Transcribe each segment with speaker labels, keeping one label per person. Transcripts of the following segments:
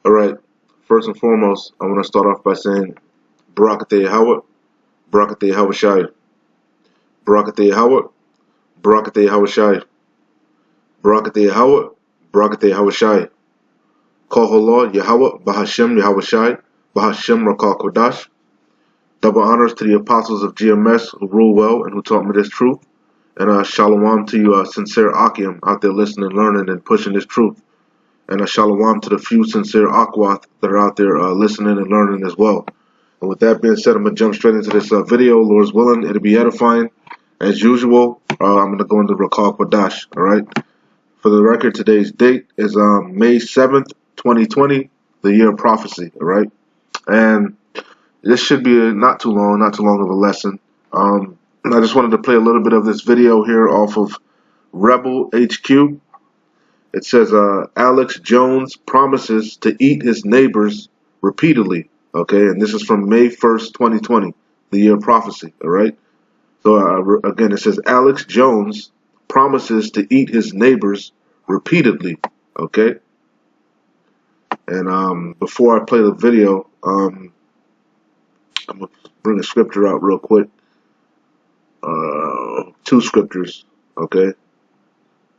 Speaker 1: Alright, first and foremost, I want to start off by saying Barakateh Yahweh, Barakateh Yahweh Shai, Barakateh Yahweh, Barakateh Yahweh Shai, Barakateh Yahweh, Barakateh Yahweh Shai, Kohollah Yahweh, Bahashem Yahweh Shai, Bahashem Rakal Kodash. Double honors to the apostles of GMS who rule well and who taught me this truth. And shalom to you sincere Akim out there listening, learning, and pushing this truth. And shalom to the few sincere Akwath that are out there listening and learning as well. And with that being said, I'm going to jump straight into this video. Lord's willing, it'll be edifying. As usual, I'm going to go into Rakal Kodash, alright? For the record, today's date is May 7th, 2020, the year of prophecy, alright? And this should be not too long of a lesson. I just wanted to play a little bit of this video here off of Rebel HQ. It says, Alex Jones promises to eat his neighbors repeatedly. Okay, and this is from May 1st, 2020, the year of prophecy. All right. So again, it says Alex Jones promises to eat his neighbors repeatedly. Okay. And before I play the video, I'm gonna bring a scripture out real quick. Two scriptures. Okay.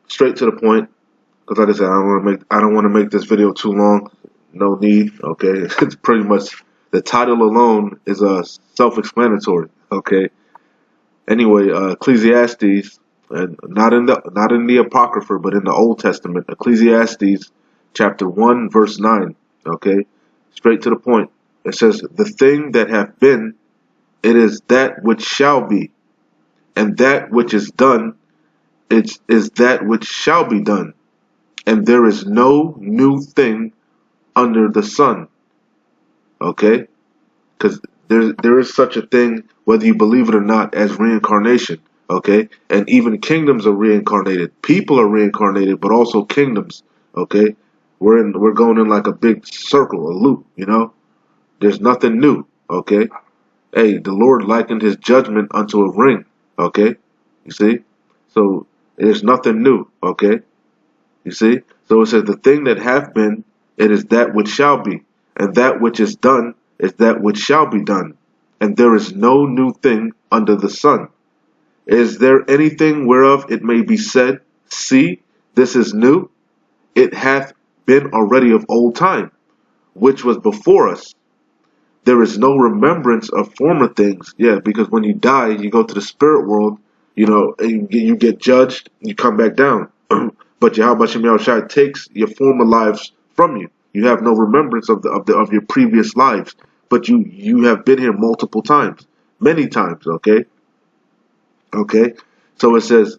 Speaker 1: Straight to the point. Because like I said, I don't want to make this video too long. No need. Okay, it's pretty much the title alone is self-explanatory. Okay. Anyway, Ecclesiastes, and not in the Apocrypha, but in the Old Testament, Ecclesiastes chapter 1 verse 9. Okay, straight to the point. It says, "The thing that hath been, it is that which shall be, and that which is done, it is that which shall be done. And there is no new thing under the sun." Okay? Because there is such a thing, whether you believe it or not, as reincarnation. Okay? And even kingdoms are reincarnated. People are reincarnated, but also kingdoms. Okay? We're going in like a big circle, a loop, you know? There's nothing new. Okay? Hey, the Lord likened his judgment unto a ring. Okay? You see? So there's nothing new. Okay? You see? So it says, "The thing that hath been, it is that which shall be. And that which is done, is that which shall be done. And there is no new thing under the sun. Is there anything whereof it may be said, See, this is new? It hath been already of old time, which was before us. There is no remembrance of former things." Yeah, because when you die, you go to the spirit world, you know, and you get judged, you come back down. But Yahweh Shem Yahushua takes your former lives from you. You have no remembrance of your previous lives, but you have been here multiple times, many times. Okay. Okay. So it says,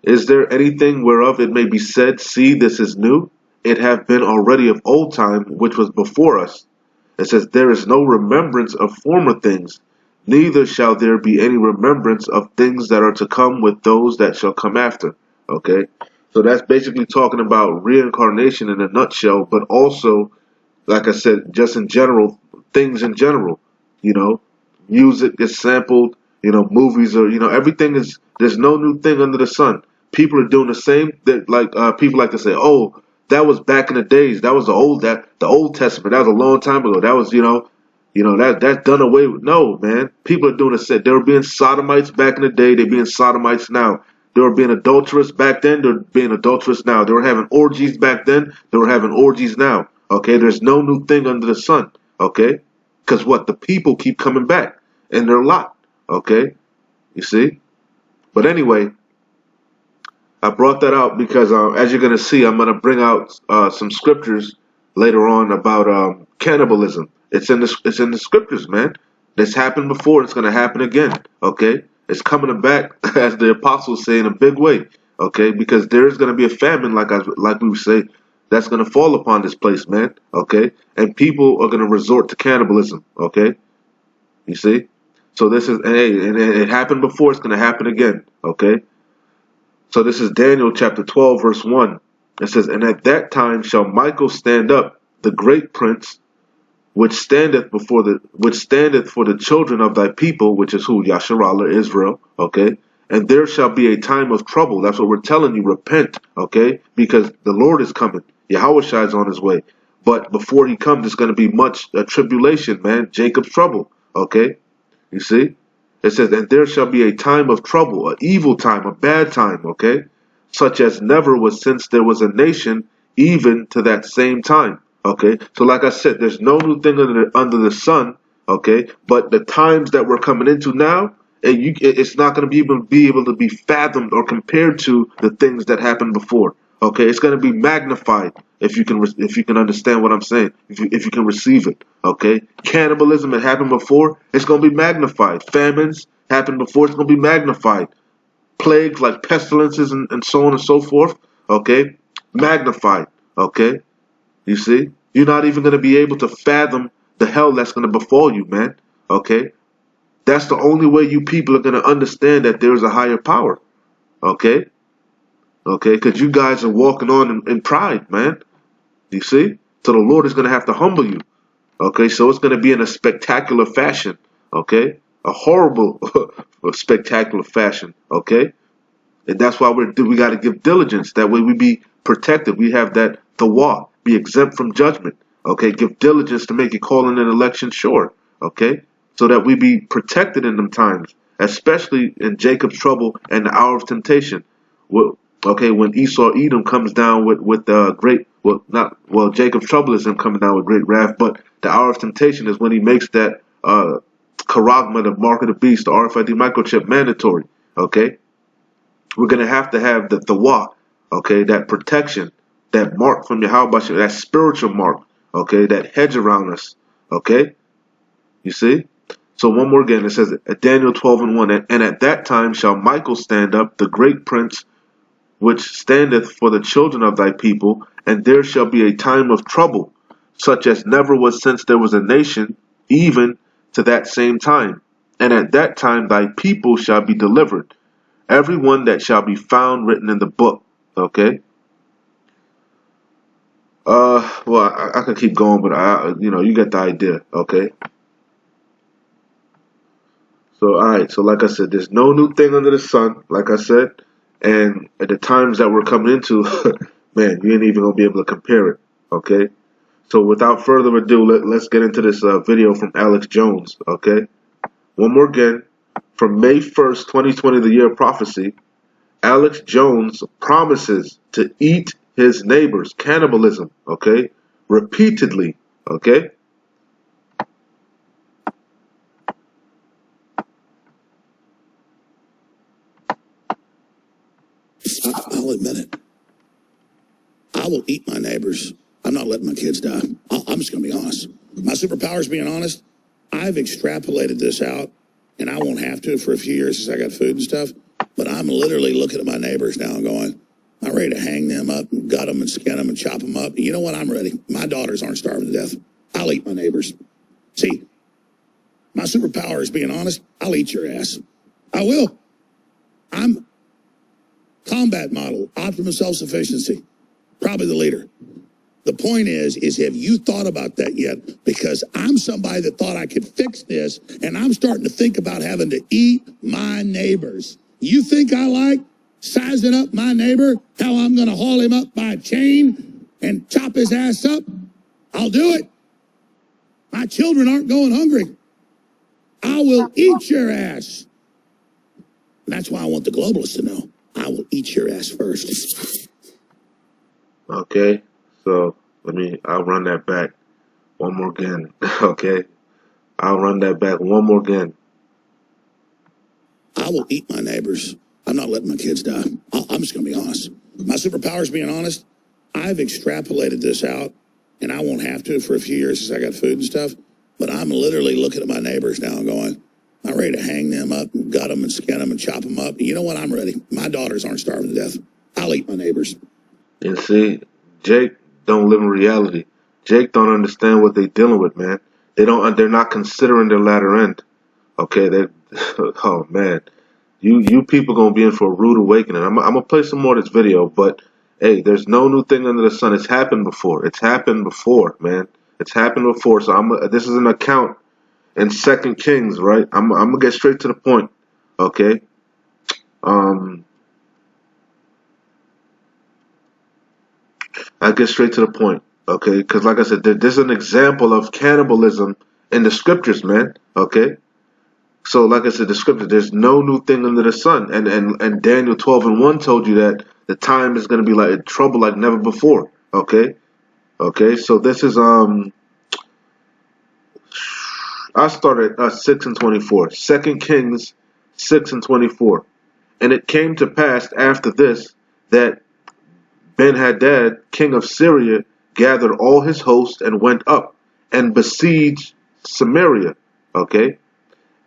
Speaker 1: "Is there anything whereof it may be said, See, this is new? It hath been already of old time, which was before us." It says, "There is no remembrance of former things, neither shall there be any remembrance of things that are to come with those that shall come after." Okay. So that's basically talking about reincarnation in a nutshell, but also, like I said, just in general, things in general. You know, music is sampled, you know, movies are, you know, everything is, there's no new thing under the sun. People are doing the same, that like people like to say, "Oh, that was back in the days, that was the Old Testament, that was a long time ago, that was, that's done away with." No, man, people are doing the same. They were being sodomites back in the day, they're being sodomites now. They were being adulterous back then, they're being adulterous now. They were having orgies back then, they were having orgies now. Okay, there's no new thing under the sun. Okay, because what? The people keep coming back, and they're a lot. Okay, you see? But anyway, I brought that out because as you're going to see, I'm going to bring out some scriptures later on about cannibalism. It's in the scriptures, man. This happened before, it's going to happen again. Okay? It's coming back, as the apostles say, in a big way, okay? Because there's going to be a famine, like we say, that's going to fall upon this place, man, okay? And people are going to resort to cannibalism, okay? You see? So this is, hey, and it happened before, it's going to happen again, okay? So this is Daniel chapter 12, verse 1. It says, "And at that time shall Michael stand up, the great prince, which standeth for the children of thy people," which is who? Yasharallah, Israel. Okay, "and there shall be a time of trouble." That's what we're telling you. Repent, okay, because the Lord is coming. Yahushua is on his way. But before he comes, there's going to be much tribulation, man. Jacob's trouble. Okay, you see? It says, and there shall be a time of trouble, an evil time, a bad time, okay? Such as never was since there was a nation, even to that same time, okay? So like I said, there's no new thing under the sun, okay? But the times that we're coming into now, it's not going to be able to be fathomed or compared to the things that happened before, okay? It's going to be magnified if you can understand what I'm saying, if you can receive it, okay? Cannibalism that happened before, it's going to be magnified. Famines happened before, it's going to be magnified. Plagues like pestilences and so on and so forth, okay? Magnified, okay? You see? You're not even going to be able to fathom the hell that's going to befall you, man, okay? That's the only way you people are going to understand that there's a higher power, okay? Okay, because you guys are walking on in pride, man. You see? So the Lord is going to have to humble you. Okay, so it's going to be in a spectacular fashion. Okay, a horrible, spectacular fashion. Okay, and that's why we got to give diligence. That way we be protected. We have that tawah, be exempt from judgment. Okay, give diligence to make your calling and election sure. Okay, so that we be protected in them times, especially in Jacob's trouble and the hour of temptation. Okay, when Esau Edom comes down with great, Jacob's trouble is him coming down with great wrath, but the hour of temptation is when he makes that charagma, the mark of the beast, the RFID microchip mandatory. Okay, we're gonna have to have the tawah, okay, that protection, that mark from Yahweh, that spiritual mark, okay, that hedge around us. Okay, you see. So one more again, it says Daniel 12:1, and at that time shall Michael stand up, the great prince, which standeth for the children of thy people, and there shall be a time of trouble, such as never was since there was a nation, even to that same time. And at that time thy people shall be delivered, every one that shall be found written in the book. Okay. I could keep going, but you get the idea. Okay. So, all right. So, like I said, there's no new thing under the sun. Like I said. And at the times that we're coming into, man, you ain't even going to be able to compare it, okay? So without further ado, let's get into this video from Alex Jones, okay? One more again, from May 1st, 2020, the year of prophecy, Alex Jones promises to eat his neighbors, cannibalism, okay? Repeatedly, okay?
Speaker 2: I'll admit it. I will eat my neighbors. I'm not letting my kids die. I'm just going to be honest. My superpower is being honest. I've extrapolated this out, and I won't have to for a few years since I got food and stuff, but I'm literally looking at my neighbors now and going, I'm ready to hang them up and gut them and skin them and chop them up. You know what? I'm ready. My daughters aren't starving to death. I'll eat my neighbors. See, my superpower is being honest. I'll eat your ass. I will. I'm combat model, optimum self-sufficiency, probably the leader. The point is have you thought about that yet? Because I'm somebody that thought I could fix this, and I'm starting to think about having to eat my neighbors. You think I like sizing up my neighbor, how I'm going to haul him up by a chain and chop his ass up? I'll do it. My children aren't going hungry. I will eat your ass. And that's why I want the globalists to know. I will eat your ass first.
Speaker 1: Okay, so I'll run that back one more again. Okay, I'll run that back one more again.
Speaker 2: I will eat my neighbors. I'm not letting my kids die. I'm just going to be honest. My superpower is being honest. I've extrapolated this out, and I won't have to for a few years since I got food and stuff, but I'm literally looking at my neighbors now and going, I'm ready to hang them up and gut them and skin them and chop them up. You know what? I'm ready. My daughters aren't starving to death. I'll eat my neighbors.
Speaker 1: And see, Jake don't live in reality. Jake don't understand what they dealing with, man. They're not considering their latter end. Okay, oh man, you people gonna be in for a rude awakening. I'm gonna play some more of this video, but hey, there's no new thing under the sun. It's happened before. It's happened before, man. It's happened before. So this is an account in 2 Kings, right? I'm gonna get straight to the point. Okay. I get straight to the point. Okay, because like I said, there's an example of cannibalism in the scriptures, man. Okay, so like I said, the scripture, there's no new thing under the sun, and Daniel 12:1 told you that the time is going to be like trouble like never before. Okay, okay, so this is I started 6:24, 2 Kings 6:24, and it came to pass after this that Ben-Hadad, king of Syria, gathered all his host and went up and besieged Samaria. Okay,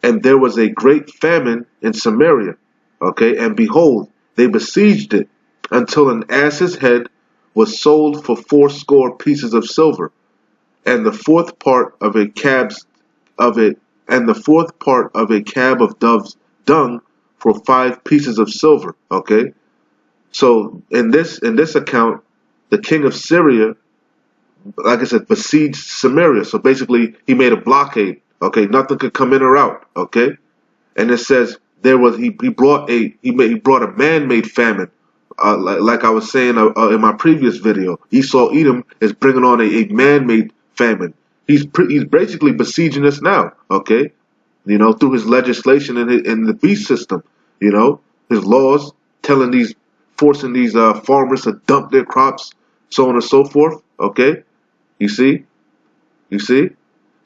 Speaker 1: and there was a great famine in Samaria. Okay, and behold, they besieged it until an ass's head was sold for 80 pieces of silver, and the fourth part of a cab's of it, and the fourth part of a cab of dove's dung for 5 pieces of silver. Okay, so in this account, the king of Syria, like I said, besieged Samaria. So basically, he made a blockade. Okay, nothing could come in or out. Okay, and it says there was he brought a man-made famine. Like I was saying in my previous video, Esau Edom is bringing on a man-made famine. He's basically besieging us now. Okay, through his legislation and in the beast system. His laws forcing these farmers to dump their crops, so on and so forth. Okay, you see.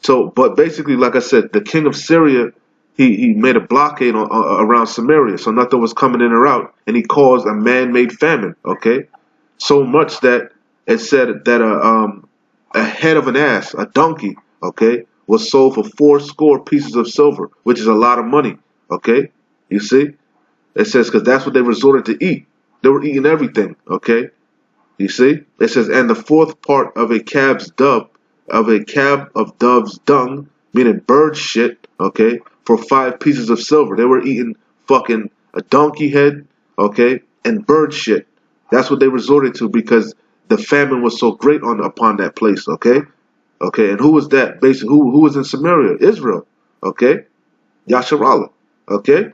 Speaker 1: So, but basically, like I said, the king of Syria, he made a blockade around Samaria, so nothing was coming in or out, and he caused a man-made famine. Okay, so much that it said that a head of an ass, a donkey, okay, was sold for 80 pieces of silver, which is a lot of money. Okay, you see, it says because that's what they resorted to eat. They were eating everything. Okay, you see, it says, and the fourth part of a cab of dove's dung, meaning bird shit, okay, for 5 pieces of silver. They were eating fucking a donkey head, okay, and bird shit. That's what they resorted to because the famine was so great upon that place, okay? Okay, and who was that? Basically, who was in Samaria? Israel, okay? Yasharallah, okay?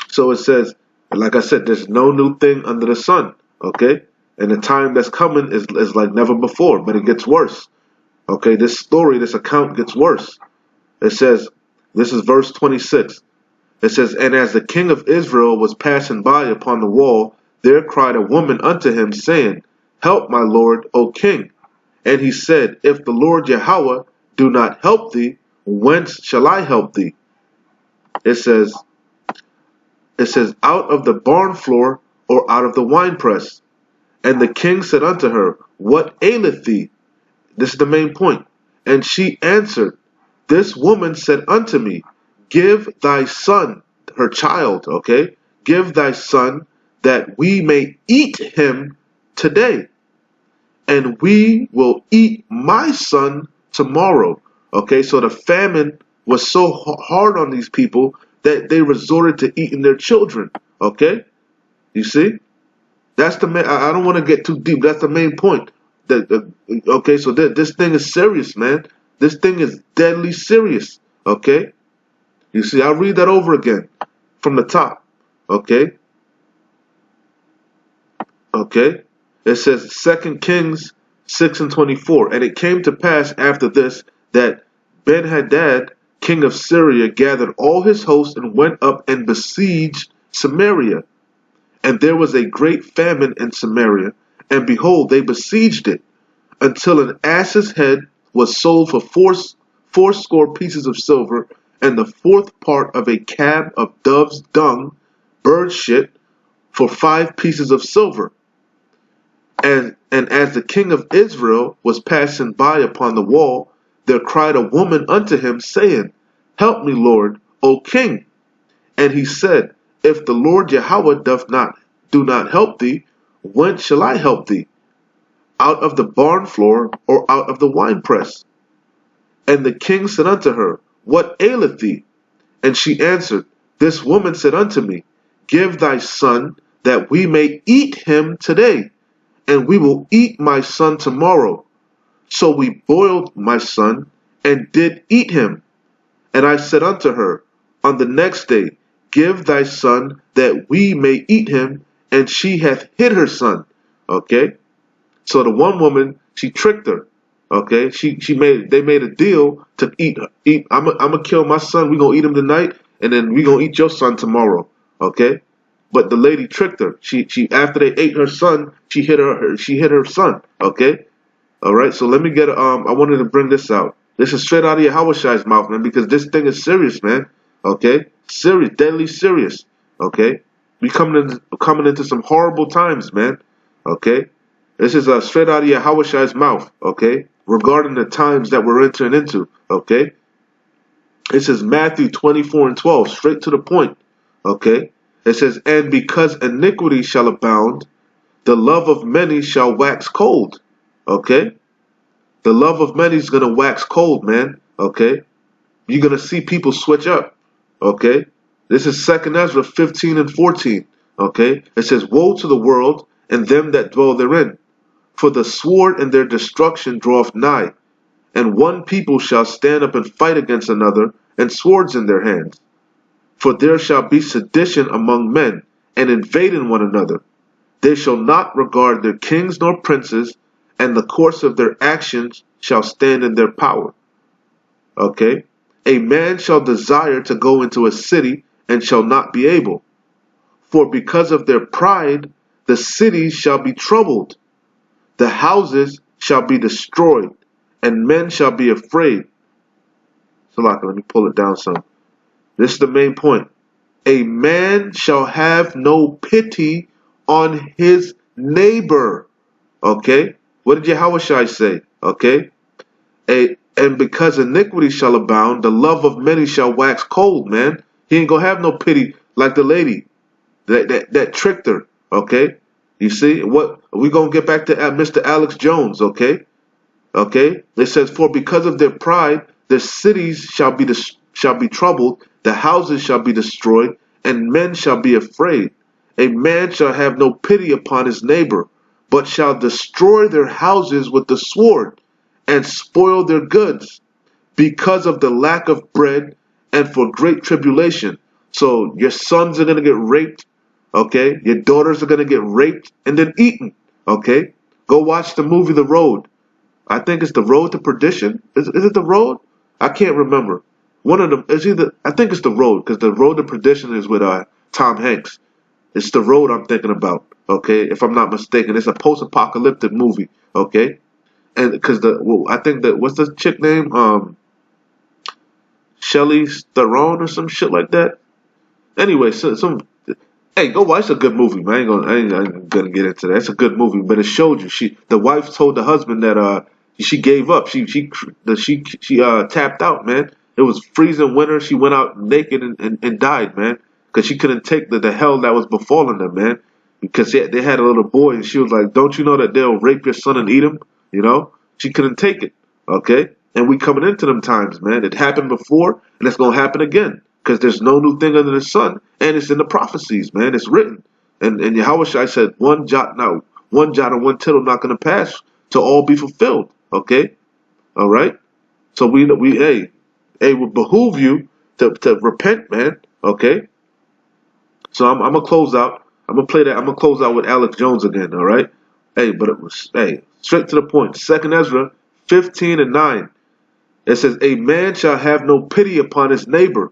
Speaker 1: So it says, like I said, there's no new thing under the sun, okay? And the time that's coming is like never before, but it gets worse. Okay, this account gets worse. It says, this is verse 26. It says, and as the king of Israel was passing by upon the wall, there cried a woman unto him, saying, help, my lord, O king. And he said, if the Lord Yahweh do not help thee, whence shall I help thee? It says, out of the barn floor or out of the winepress. And the king said unto her, what aileth thee? This is the main point. And she answered, this woman said unto me, give thy son, her child, okay? Give thy son that we may eat him today. And we will eat my son tomorrow. Okay, so the famine was so hard on these people that they resorted to eating their children. Okay, you see? That's the main, I don't want to get too deep. That's the main point. Okay, so this thing is serious, man. This thing is deadly serious. Okay, you see, I'll read that over again from the top. Okay, it says 2 Kings 6:24, and it came to pass after this that Ben-Hadad, king of Syria, gathered all his host and went up and besieged Samaria. And there was a great famine in Samaria, and behold, they besieged it, until an ass's head was sold for 80 pieces of silver, and the fourth part of a cab of dove's dung, bird shit, for 5 pieces of silver. And as the king of Israel was passing by upon the wall, there cried a woman unto him, saying, help me, Lord, O king. And he said, if the Lord Yahweh do not help thee, whence shall I help thee? Out of the barn floor or out of the winepress? And the king said unto her, what aileth thee? And she answered, this woman said unto me, give thy son that we may eat him today, and we will eat my son tomorrow. So we boiled my son and did eat him. And I said unto her, on the next day, give thy son that we may eat him, and she hath hid her son. Okay, So the one woman, she tricked her. Okay, they made a deal to eat. I'm gonna kill my son. We gonna eat him tonight, and then we gonna eat your son tomorrow. Okay, but the lady tricked her. She after they ate her son, she hit her son. Okay, all right. So let me get I wanted to bring this out. This is straight out of Yahushai's mouth, man, because this thing is serious, man. Okay, serious, deadly serious. Okay, we coming into some horrible times, man. Okay. This is straight out of Yahushai's mouth, okay, regarding the times that we're entering into, okay. This is Matthew 24:12, straight to the point, okay. It says, and because iniquity shall abound, the love of many shall wax cold, okay. The love of many is going to wax cold, man, okay. You're going to see people switch up, okay. This is 2 Ezra 15:14, okay. It says, woe to the world and them that dwell therein. For the sword and their destruction draweth nigh, and one people shall stand up and fight against another, and swords in their hands. For there shall be sedition among men, and invading one another. They shall not regard their kings nor princes, and the course of their actions shall stand in their power. Okay? A man shall desire to go into a city, and shall not be able. For because of their pride, the cities shall be troubled. The houses shall be destroyed, and men shall be afraid. Salaka, let me pull it down some. This is the main point. A man shall have no pity on his neighbor. Okay? What did Yahushua say? Okay? And because iniquity shall abound, the love of many shall wax cold, man. He ain't gonna have no pity like the lady that tricked her. Okay? You see, what we gonna get back to Mr. Alex Jones, okay? Okay? It says, for because of their pride, their cities shall be troubled, the houses shall be destroyed, and men shall be afraid. A man shall have no pity upon his neighbor, but shall destroy their houses with the sword, and spoil their goods, because of the lack of bread, and for great tribulation. So your sons are gonna get raped. Okay, your daughters are gonna get raped and then eaten. Okay, go watch the movie The Road. I think it's The Road to Perdition. Is it The Road? I can't remember. One of them is either. I think it's The Road, because The Road to Perdition is with Tom Hanks. It's The Road I'm thinking about. Okay, if I'm not mistaken, it's a post-apocalyptic movie. Okay, and because I think that what's the chick name? Shelley Theron or some shit like that. Anyway, hey, go watch. It's a good movie, man. I ain't gonna get into that. It's a good movie, but it showed you. The wife told the husband that she gave up. She tapped out, man. It was freezing winter. She went out naked and died, man, because she couldn't take the hell that was befalling them, man. Because they had a little boy, and she was like, "Don't you know that they'll rape your son and eat him?" You know, she couldn't take it. Okay, and we coming into them times, man. It happened before, and it's gonna happen again. Because there's no new thing under the sun, and it's in the prophecies, man. It's written, and Yahushua said, one jot and one tittle not going to pass to all be fulfilled. Okay, all right. So it would behoove you to repent, man. Okay. So I'm gonna close out. I'm gonna play that. I'm gonna close out with Alex Jones again. All right. Hey, but it was straight to the point. 2 Ezra 15:9. It says, a man shall have no pity upon his neighbor,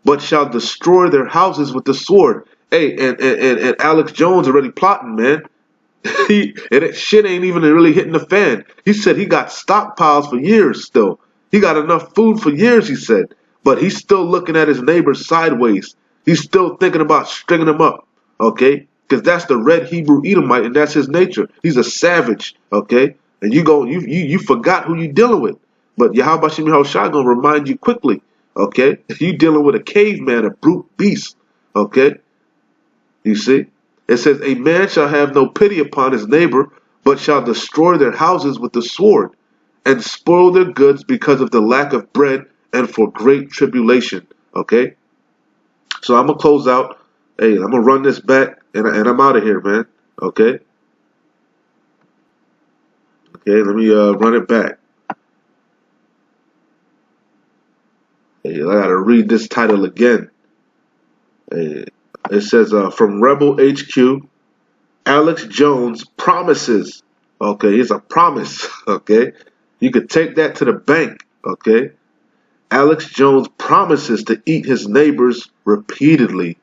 Speaker 1: but shall destroy their houses with the sword. Hey, and Alex Jones already plotting, man. Shit ain't even really hitting the fan. He said he got stockpiles for years still. He got enough food for years, he said. But he's still looking at his neighbors sideways. He's still thinking about stringing them up, okay? Because that's the red Hebrew Edomite, and that's his nature. He's a savage, okay? And you forgot who you dealing with. But Yahweh Shem Yahushua gonna remind you quickly. Okay, you dealing with a caveman, a brute beast. Okay, you see, it says, a man shall have no pity upon his neighbor, but shall destroy their houses with the sword, and spoil their goods because of the lack of bread and for great tribulation. Okay, so I'm gonna close out. Hey, I'm gonna run this back, and I'm out of here, man. Okay, let me run it back. Hey, I gotta read this title again. Hey, it says from Rebel HQ, Alex Jones promises. Okay, it's a promise. Okay, you could take that to the bank. Okay, Alex Jones promises to eat his neighbors repeatedly.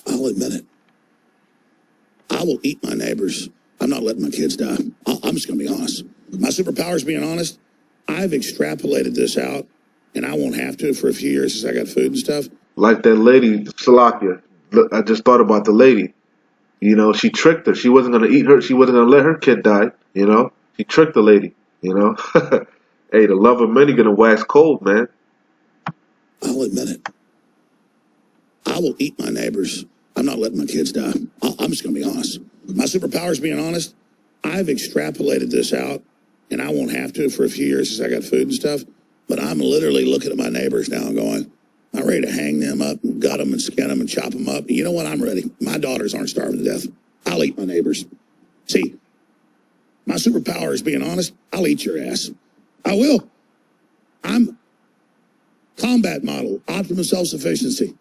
Speaker 2: I'll admit it. I will eat my neighbors. I'm not letting my kids die. I'm just going to be honest. My superpower is being honest. I've extrapolated this out, and I won't have to for a few years since I got food and stuff.
Speaker 1: Like that lady, Salakia. Look, I just thought about the lady. You know, she tricked her. She wasn't going to eat her. She wasn't going to let her kid die. You know, she tricked the lady. You know, hey, the love of many going to wax cold, man.
Speaker 2: I'll admit it. I will eat my neighbors. I'm not letting my kids die. I'm just going to be honest. My superpower is being honest. I've extrapolated this out, and I won't have to for a few years since I got food and stuff. But I'm literally looking at my neighbors now and going, I'm ready to hang them up and gut them and skin them and chop them up. You know what? I'm ready. My daughters aren't starving to death. I'll eat my neighbors. See, my superpower is being honest. I'll eat your ass. I will. I'm combat model, optimum self-sufficiency,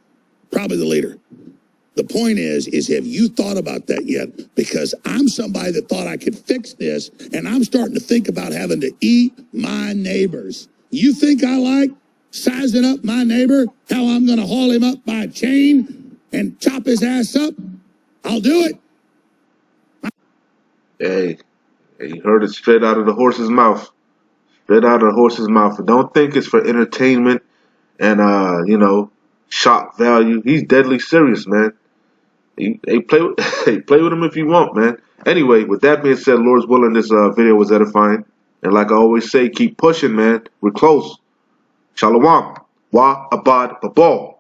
Speaker 2: probably the leader. The point is have you thought about that yet? Because I'm somebody that thought I could fix this, and I'm starting to think about having to eat my neighbors. You think I like sizing up my neighbor, how I'm going to haul him up by a chain and chop his ass up? I'll do it.
Speaker 1: Hey, you heard it straight out of the horse's mouth. Straight out of the horse's mouth. And don't think it's for entertainment and you know, shock value. He's deadly serious, man. Hey, play with, hey, play with him if you want, man. Anyway, with that being said, Lord's willing, this video was edifying. And like I always say, keep pushing, man. We're close. Shalom. Wa abad babal.